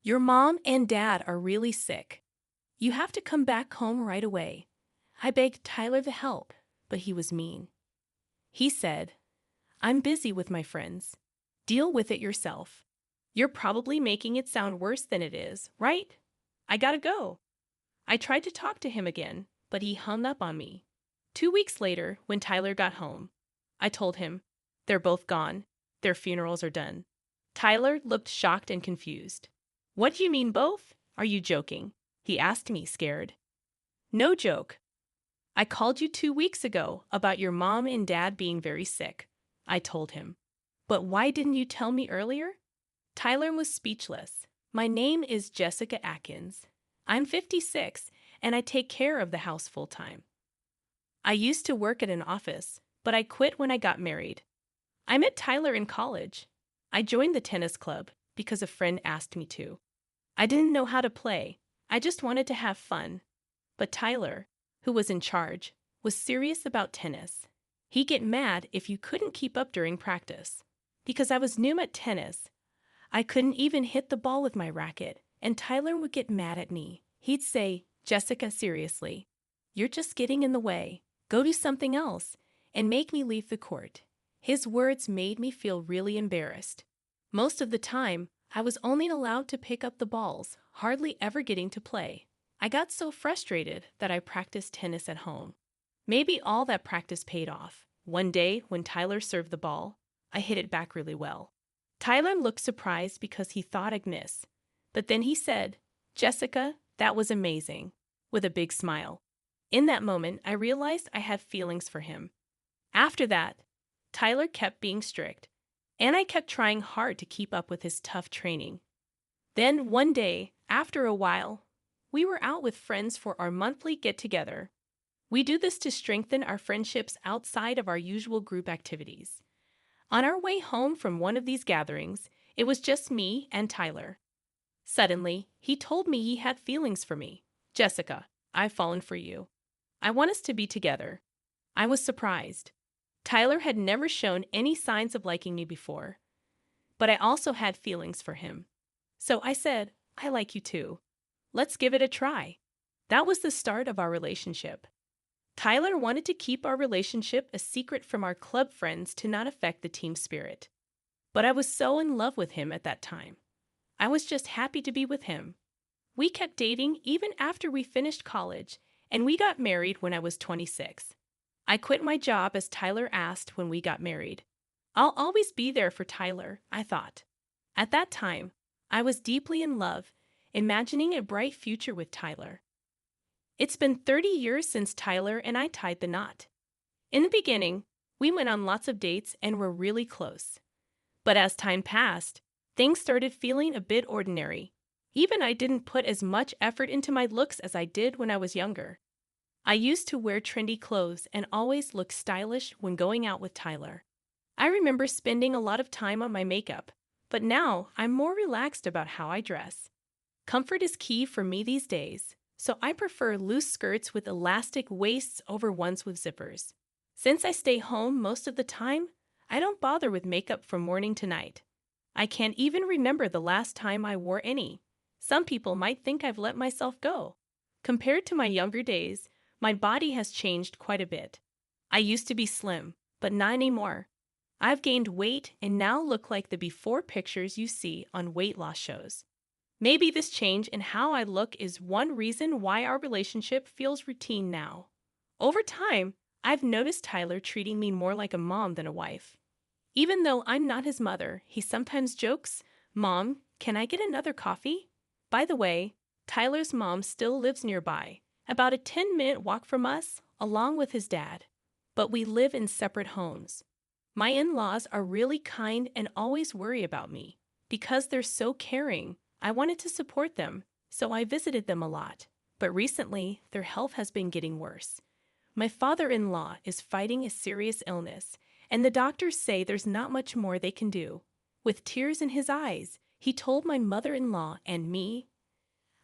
Your mom and dad are really sick. You have to come back home right away. I begged Tyler to help, but he was mean. He said, I'm busy with my friends. Deal with it yourself. You're probably making it sound worse than it is, right? I gotta go. I tried to talk to him again, but he hung up on me. 2 weeks later, when Tyler got home, I told him, they're both gone. Their funerals are done. Tyler looked shocked and confused. What do you mean both? Are you joking? He asked me, scared. No joke. I called you 2 weeks ago about your mom and dad being very sick, I told him. But why didn't you tell me earlier? Tyler was speechless. My name is Jessica Atkins. I'm 56 and I take care of the house full time. I used to work at an office, but I quit when I got married. I met Tyler in college. I joined the tennis club because a friend asked me to. I didn't know how to play. I just wanted to have fun. But Tyler, who was in charge, was serious about tennis. He'd get mad if you couldn't keep up during practice. Because I was new at tennis, I couldn't even hit the ball with my racket, and Tyler would get mad at me. He'd say, Jessica, seriously, you're just getting in the way. Go do something else, and make me leave the court. His words made me feel really embarrassed. Most of the time, I was only allowed to pick up the balls, hardly ever getting to play. I got so frustrated that I practiced tennis at home. Maybe all that practice paid off. One day, when Tyler served the ball, I hit it back really well. Tyler looked surprised because he thought I'd miss. But then he said, Jessica, that was amazing, with a big smile. In that moment, I realized I had feelings for him. After that, Tyler kept being strict, and I kept trying hard to keep up with his tough training. Then one day, after a while, we were out with friends for our monthly get-together. We do this to strengthen our friendships outside of our usual group activities. On our way home from one of these gatherings, it was just me and Tyler. Suddenly, he told me he had feelings for me. Jessica, I've fallen for you. I want us to be together. I was surprised. Tyler had never shown any signs of liking me before, but I also had feelings for him. So I said, I like you too. Let's give it a try. That was the start of our relationship. Tyler wanted to keep our relationship a secret from our club friends to not affect the team spirit. But I was so in love with him at that time. I was just happy to be with him. We kept dating even after we finished college, and we got married when I was 26. I quit my job as Tyler asked when we got married. I'll always be there for Tyler, I thought. At that time, I was deeply in love, imagining a bright future with Tyler. It's been 30 years since Tyler and I tied the knot. In the beginning, we went on lots of dates and were really close. But as time passed, things started feeling a bit ordinary. Even I didn't put as much effort into my looks as I did when I was younger. I used to wear trendy clothes and always look stylish when going out with Tyler. I remember spending a lot of time on my makeup, but now I'm more relaxed about how I dress. Comfort is key for me these days, so I prefer loose skirts with elastic waists over ones with zippers. Since I stay home most of the time, I don't bother with makeup from morning to night. I can't even remember the last time I wore any. Some people might think I've let myself go. Compared to my younger days, my body has changed quite a bit. I used to be slim, but not anymore. I've gained weight and now look like the before pictures you see on weight loss shows. Maybe this change in how I look is one reason why our relationship feels routine now. Over time, I've noticed Tyler treating me more like a mom than a wife. Even though I'm not his mother, he sometimes jokes, Mom, can I get another coffee? By the way, Tyler's mom still lives nearby, about a 10-minute walk from us, along with his dad. But we live in separate homes. My in-laws are really kind and always worry about me. Because they're so caring, I wanted to support them, so I visited them a lot. But recently, their health has been getting worse. My father-in-law is fighting a serious illness, and the doctors say there's not much more they can do. With tears in his eyes, he told my mother-in-law and me,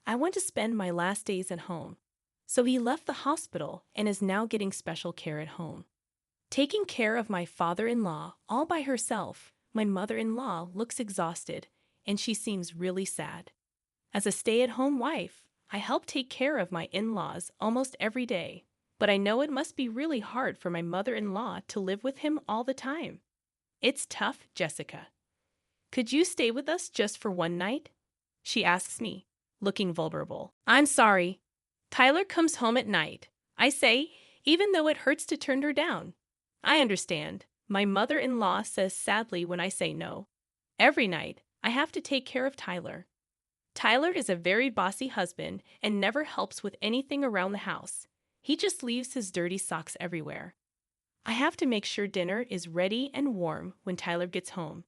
I want to spend my last days at home. So he left the hospital and is now getting special care at home. Taking care of my father-in-law all by herself, my mother-in-law looks exhausted, and she seems really sad. As a stay-at-home wife, I help take care of my in-laws almost every day, but I know it must be really hard for my mother-in-law to live with him all the time. It's tough, Jessica. Could you stay with us just for one night? She asks me, looking vulnerable. I'm sorry. Tyler comes home at night, I say, even though it hurts to turn her down. I understand. My mother-in-law says sadly when I say no. Every night, I have to take care of Tyler. Tyler is a very bossy husband and never helps with anything around the house. He just leaves his dirty socks everywhere. I have to make sure dinner is ready and warm when Tyler gets home.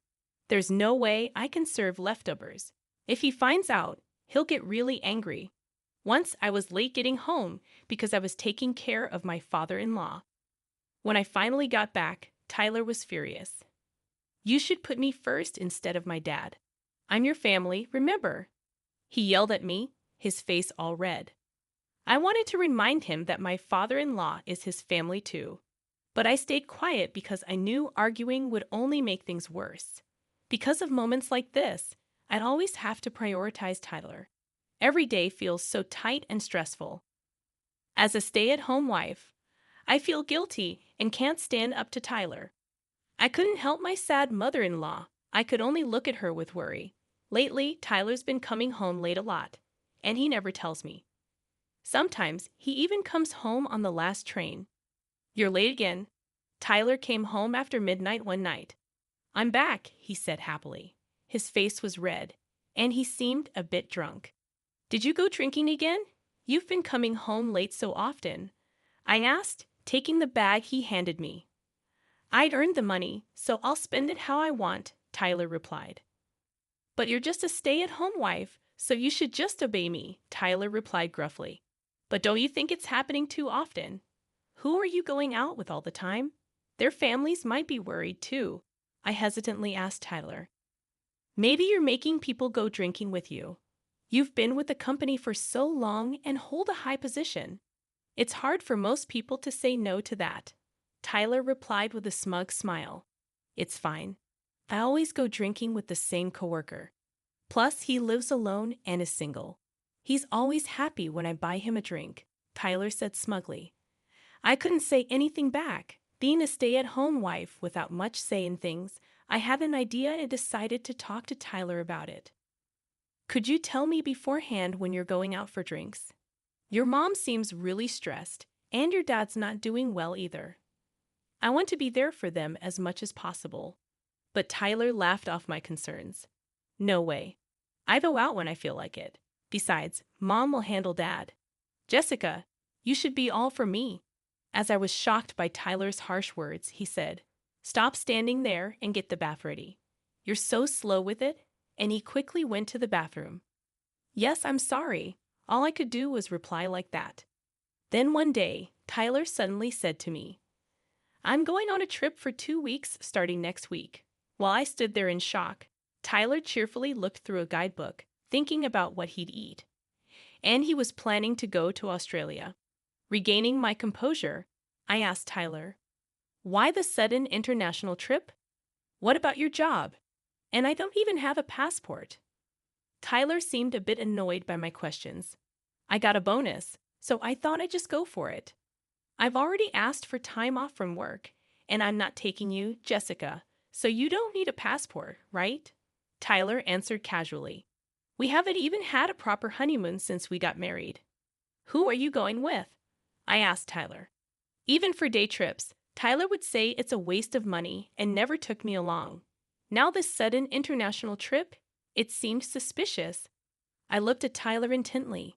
There's no way I can serve leftovers. If he finds out, he'll get really angry. Once I was late getting home because I was taking care of my father-in-law. When I finally got back, Tyler was furious. You should put me first instead of my dad. I'm your family, remember? He yelled at me, his face all red. I wanted to remind him that my father-in-law is his family too. But I stayed quiet because I knew arguing would only make things worse. Because of moments like this, I'd always have to prioritize Tyler. Every day feels so tight and stressful. As a stay-at-home wife, I feel guilty and can't stand up to Tyler. I couldn't help my sad mother-in-law. I could only look at her with worry. Lately, Tyler's been coming home late a lot, and he never tells me. Sometimes he even comes home on the last train. You're late again. Tyler came home after midnight one night. I'm back, he said happily. His face was red, and he seemed a bit drunk. Did you go drinking again? You've been coming home late so often. I asked, taking the bag he handed me. I'd earned the money, so I'll spend it how I want, Tyler replied. But you're just a stay-at-home wife, so you should just obey me, Tyler replied gruffly. But don't you think it's happening too often? Who are you going out with all the time? Their families might be worried too, I hesitantly asked Tyler. Maybe you're making people go drinking with you. You've been with the company for so long and hold a high position. It's hard for most people to say no to that. Tyler replied with a smug smile. It's fine. I always go drinking with the same coworker. Plus, he lives alone and is single. He's always happy when I buy him a drink, Tyler said smugly. I couldn't say anything back. Being a stay-at-home wife without much say in things, I had an idea and decided to talk to Tyler about it. Could you tell me beforehand when you're going out for drinks? Your mom seems really stressed, and your dad's not doing well either. I want to be there for them as much as possible. But Tyler laughed off my concerns. No way. I go out when I feel like it. Besides, Mom will handle Dad. Jessica, you should be all for me. As I was shocked by Tyler's harsh words, he said, Stop standing there and get the bath ready. You're so slow with it. And he quickly went to the bathroom. Yes, I'm sorry. All I could do was reply like that. Then one day, Tyler suddenly said to me, I'm going on a trip for 2 weeks starting next week. While I stood there in shock, Tyler cheerfully looked through a guidebook, thinking about what he'd eat. And he was planning to go to Australia. Regaining my composure, I asked Tyler, Why the sudden international trip? What about your job? And I don't even have a passport. Tyler seemed a bit annoyed by my questions. I got a bonus, so I thought I'd just go for it. I've already asked for time off from work, and I'm not taking you, Jessica, so you don't need a passport, right? Tyler answered casually. We haven't even had a proper honeymoon since we got married. Who are you going with? I asked Tyler. Even for day trips, Tyler would say it's a waste of money and never took me along. Now this sudden international trip, it seemed suspicious. I looked at Tyler intently.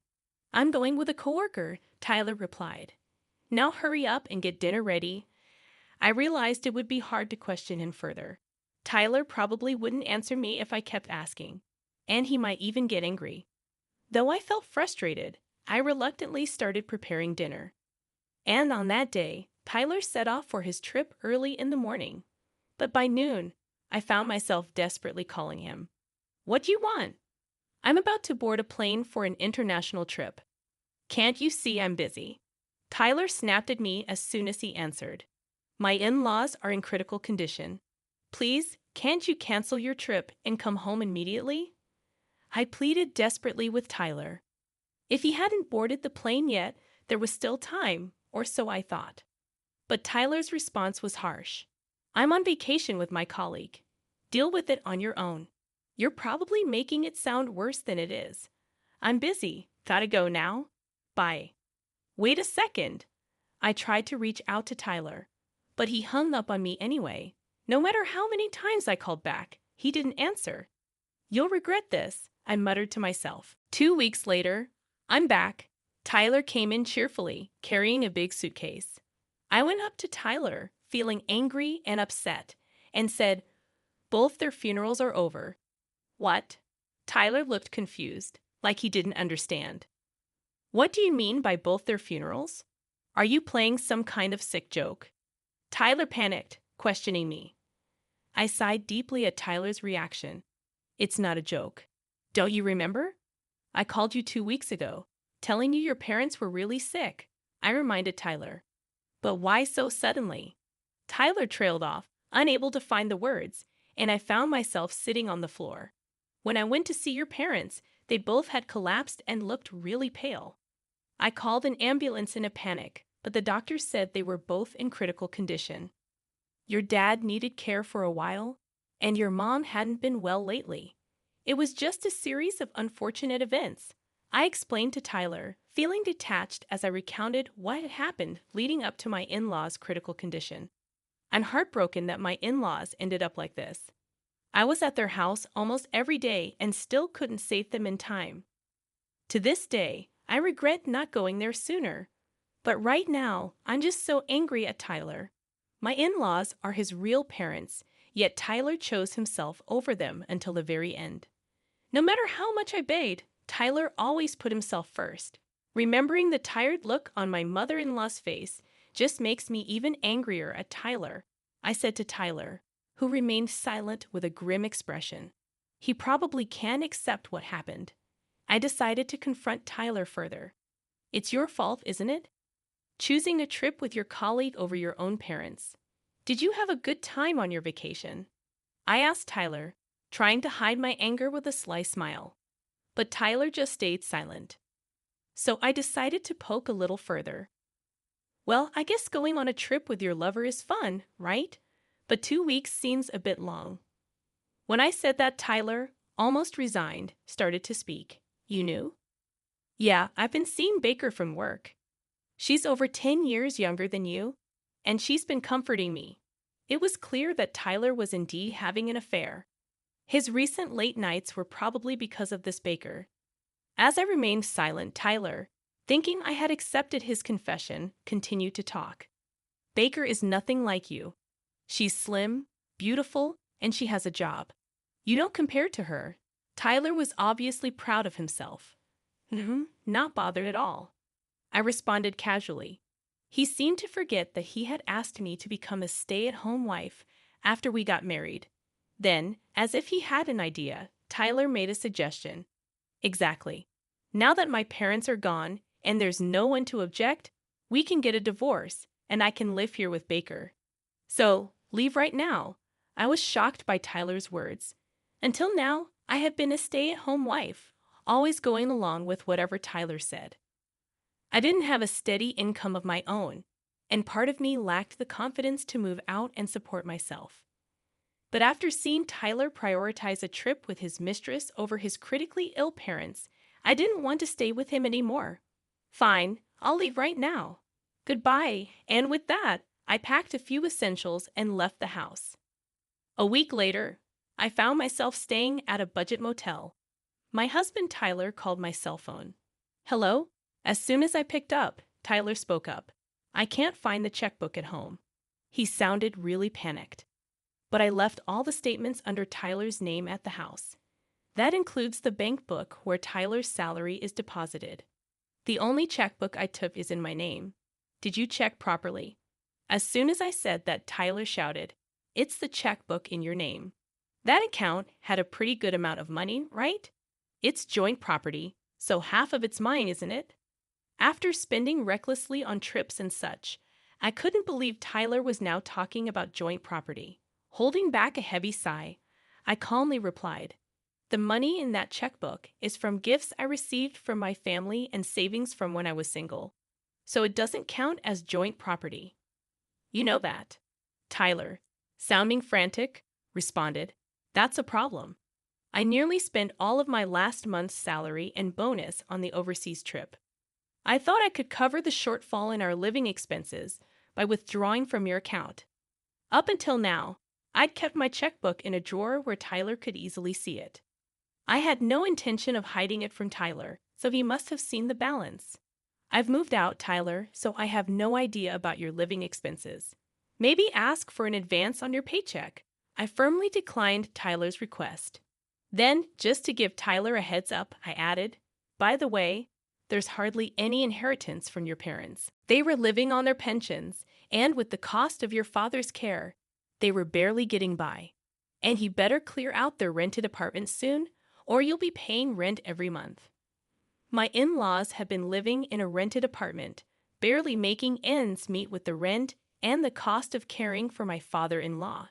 I'm going with a coworker, Tyler replied. Now hurry up and get dinner ready. I realized it would be hard to question him further. Tyler probably wouldn't answer me if I kept asking, and he might even get angry. Though I felt frustrated, I reluctantly started preparing dinner. And on that day, Tyler set off for his trip early in the morning. But by noon, I found myself desperately calling him. What do you want? I'm about to board a plane for an international trip. Can't you see I'm busy? Tyler snapped at me as soon as he answered. My in-laws are in critical condition. Please, can't you cancel your trip and come home immediately? I pleaded desperately with Tyler. If he hadn't boarded the plane yet, there was still time, or so I thought. But Tyler's response was harsh. I'm on vacation with my colleague. Deal with it on your own. You're probably making it sound worse than it is. I'm busy. Gotta go now? Bye. Wait a second. I tried to reach out to Tyler, but he hung up on me anyway. No matter how many times I called back, he didn't answer. You'll regret this, I muttered to myself. 2 weeks later, I'm back. Tyler came in cheerfully, carrying a big suitcase. I went up to Tyler, feeling angry and upset, and said, "Both their funerals are over." What? Tyler looked confused, like he didn't understand. What do you mean by both their funerals? Are you playing some kind of sick joke? Tyler panicked, questioning me. I sighed deeply at Tyler's reaction. It's not a joke. Don't you remember? I called you 2 weeks ago, telling you your parents were really sick. I reminded Tyler. But why so suddenly? Tyler trailed off, unable to find the words, and I found myself sitting on the floor. When I went to see your parents, they both had collapsed and looked really pale. I called an ambulance in a panic, but the doctor said they were both in critical condition. Your dad needed care for a while, and your mom hadn't been well lately. It was just a series of unfortunate events. I explained to Tyler, feeling detached as I recounted what had happened leading up to my in-laws' critical condition. I'm heartbroken that my in-laws ended up like this. I was at their house almost every day and still couldn't save them in time. To this day, I regret not going there sooner. But right now, I'm just so angry at Tyler. My in-laws are his real parents, yet Tyler chose himself over them until the very end. No matter how much I begged, Tyler always put himself first. Remembering the tired look on my mother-in-law's face just makes me even angrier at Tyler. I said to Tyler, who remained silent with a grim expression. He probably can't accept what happened. I decided to confront Tyler further. It's your fault, isn't it? Choosing a trip with your colleague over your own parents. Did you have a good time on your vacation? I asked Tyler, trying to hide my anger with a sly smile. But Tyler just stayed silent. So I decided to poke a little further. Well, I guess going on a trip with your lover is fun, right? But 2 weeks seems a bit long. When I said that, Tyler, almost resigned, started to speak. You knew? Yeah, I've been seeing Baker from work. She's over 10 years younger than you, and she's been comforting me. It was clear that Tyler was indeed having an affair. His recent late nights were probably because of this Baker. As I remained silent, Tyler, thinking I had accepted his confession, continued to talk. Baker is nothing like you. She's slim, beautiful, and she has a job. You don't compare to her. Tyler was obviously proud of himself. Not bothered at all. I responded casually. He seemed to forget that he had asked me to become a stay-at-home wife after we got married. Then, as if he had an idea, Tyler made a suggestion. Exactly. Now that my parents are gone and there's no one to object, we can get a divorce and I can live here with Baker. So, leave right now. I was shocked by Tyler's words. Until now, I have been a stay-at-home wife, always going along with whatever Tyler said. I didn't have a steady income of my own, and part of me lacked the confidence to move out and support myself. But after seeing Tyler prioritize a trip with his mistress over his critically ill parents, I didn't want to stay with him anymore. Fine, I'll leave right now. Goodbye, and with that, I packed a few essentials and left the house. A week later, I found myself staying at a budget motel. My husband Tyler called my cell phone. Hello? As soon as I picked up, Tyler spoke up. I can't find the checkbook at home. He sounded really panicked. But I left all the statements under Tyler's name at the house. That includes the bank book where Tyler's salary is deposited. The only checkbook I took is in my name. Did you check properly? As soon as I said that, Tyler shouted, It's the checkbook in your name. That account had a pretty good amount of money, right? It's joint property, so half of it's mine, isn't it? After spending recklessly on trips and such, I couldn't believe Tyler was now talking about joint property. Holding back a heavy sigh, I calmly replied, The money in that checkbook is from gifts I received from my family and savings from when I was single, so it doesn't count as joint property. You know that. Tyler, sounding frantic, responded, "That's a problem. I nearly spent all of my last month's salary and bonus on the overseas trip. I thought I could cover the shortfall in our living expenses by withdrawing from your account. Up until now, I'd kept my checkbook in a drawer where Tyler could easily see it. I had no intention of hiding it from Tyler, so he must have seen the balance. I've moved out, Tyler, so I have no idea about your living expenses. Maybe ask for an advance on your paycheck." I firmly declined Tyler's request. Then, just to give Tyler a heads up, I added, "By the way, there's hardly any inheritance from your parents. They were living on their pensions, and with the cost of your father's care, they were barely getting by. And he better clear out their rented apartment soon, or you'll be paying rent every month." My in-laws have been living in a rented apartment, barely making ends meet with the rent and the cost of caring for my father-in-law.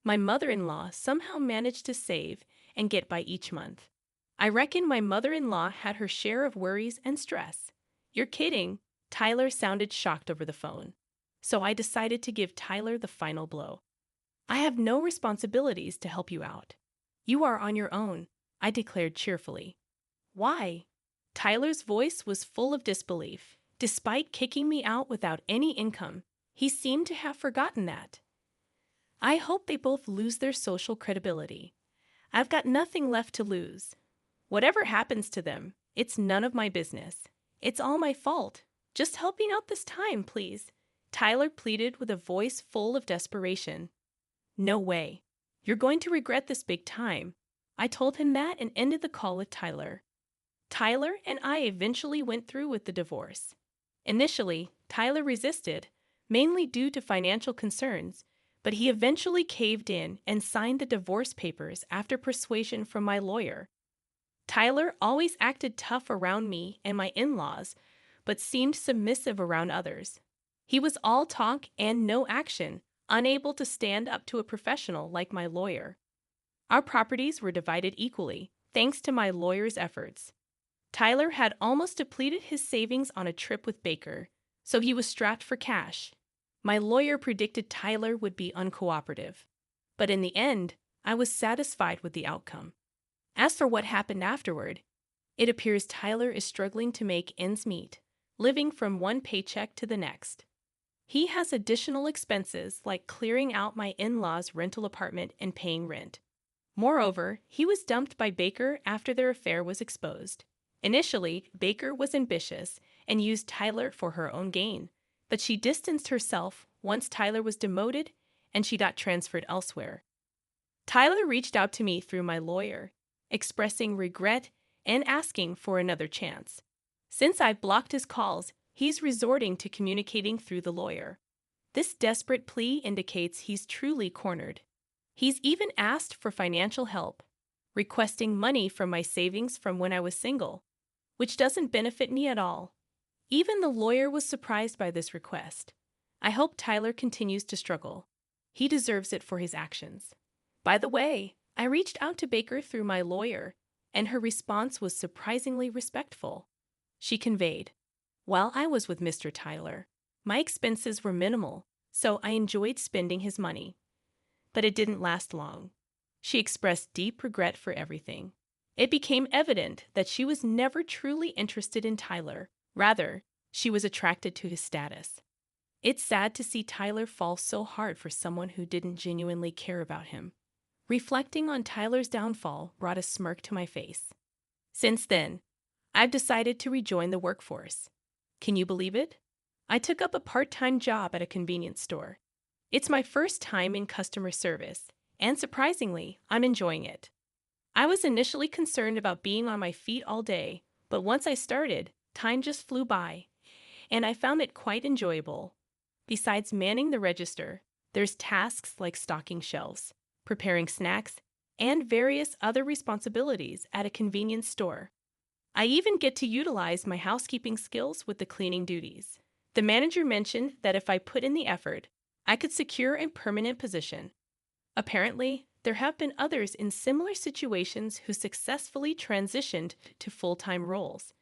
My mother-in-law somehow managed to save and get by each month. I reckon my mother-in-law had her share of worries and stress. "You're kidding." Tyler sounded shocked over the phone. So I decided to give Tyler the final blow. "I have no responsibilities to help you out. You are on your own," I declared cheerfully. "Why?" Tyler's voice was full of disbelief. Despite kicking me out without any income, he seemed to have forgotten that. "I hope they both lose their social credibility. I've got nothing left to lose. Whatever happens to them, it's none of my business. It's all my fault. Just help me out this time, please," Tyler pleaded with a voice full of desperation. "No way. You're going to regret this big time." I told him that and ended the call with Tyler. Tyler and I eventually went through with the divorce. Initially, Tyler resisted, mainly due to financial concerns, but he eventually caved in and signed the divorce papers after persuasion from my lawyer. Tyler always acted tough around me and my in-laws, but seemed submissive around others. He was all talk and no action, unable to stand up to a professional like my lawyer. Our properties were divided equally, thanks to my lawyer's efforts. Tyler had almost depleted his savings on a trip with Baker, so he was strapped for cash. My lawyer predicted Tyler would be uncooperative, but in the end, I was satisfied with the outcome. As for what happened afterward, it appears Tyler is struggling to make ends meet, living from one paycheck to the next. He has additional expenses like clearing out my in-laws' rental apartment and paying rent. Moreover, he was dumped by Baker after their affair was exposed. Initially, Baker was ambitious and used Tyler for her own gain, but she distanced herself once Tyler was demoted and she got transferred elsewhere. Tyler reached out to me through my lawyer, expressing regret and asking for another chance. Since I've blocked his calls, he's resorting to communicating through the lawyer. This desperate plea indicates he's truly cornered. He's even asked for financial help, requesting money from my savings from when I was single, which doesn't benefit me at all. Even the lawyer was surprised by this request. I hope Tyler continues to struggle. He deserves it for his actions. By the way, I reached out to Baker through my lawyer, and her response was surprisingly respectful. She conveyed, "While I was with Mr. Tyler, my expenses were minimal, so I enjoyed spending his money. But it didn't last long." She expressed deep regret for everything. It became evident that she was never truly interested in Tyler. Rather, she was attracted to his status. It's sad to see Tyler fall so hard for someone who didn't genuinely care about him. Reflecting on Tyler's downfall brought a smirk to my face. Since then, I've decided to rejoin the workforce. Can you believe it? I took up a part-time job at a convenience store. It's my first time in customer service, and surprisingly, I'm enjoying it. I was initially concerned about being on my feet all day, but once I started, time just flew by, and I found it quite enjoyable. Besides manning the register, there's tasks like stocking shelves, preparing snacks, and various other responsibilities at a convenience store. I even get to utilize my housekeeping skills with the cleaning duties. The manager mentioned that if I put in the effort, I could secure a permanent position. Apparently, there have been others in similar situations who successfully transitioned to full-time roles.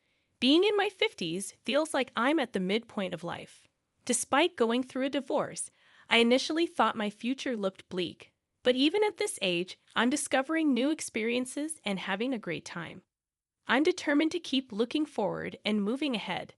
Being in my 50s feels like I'm at the midpoint of life. Despite going through a divorce, I initially thought my future looked bleak. But even at this age, I'm discovering new experiences and having a great time. I'm determined to keep looking forward and moving ahead.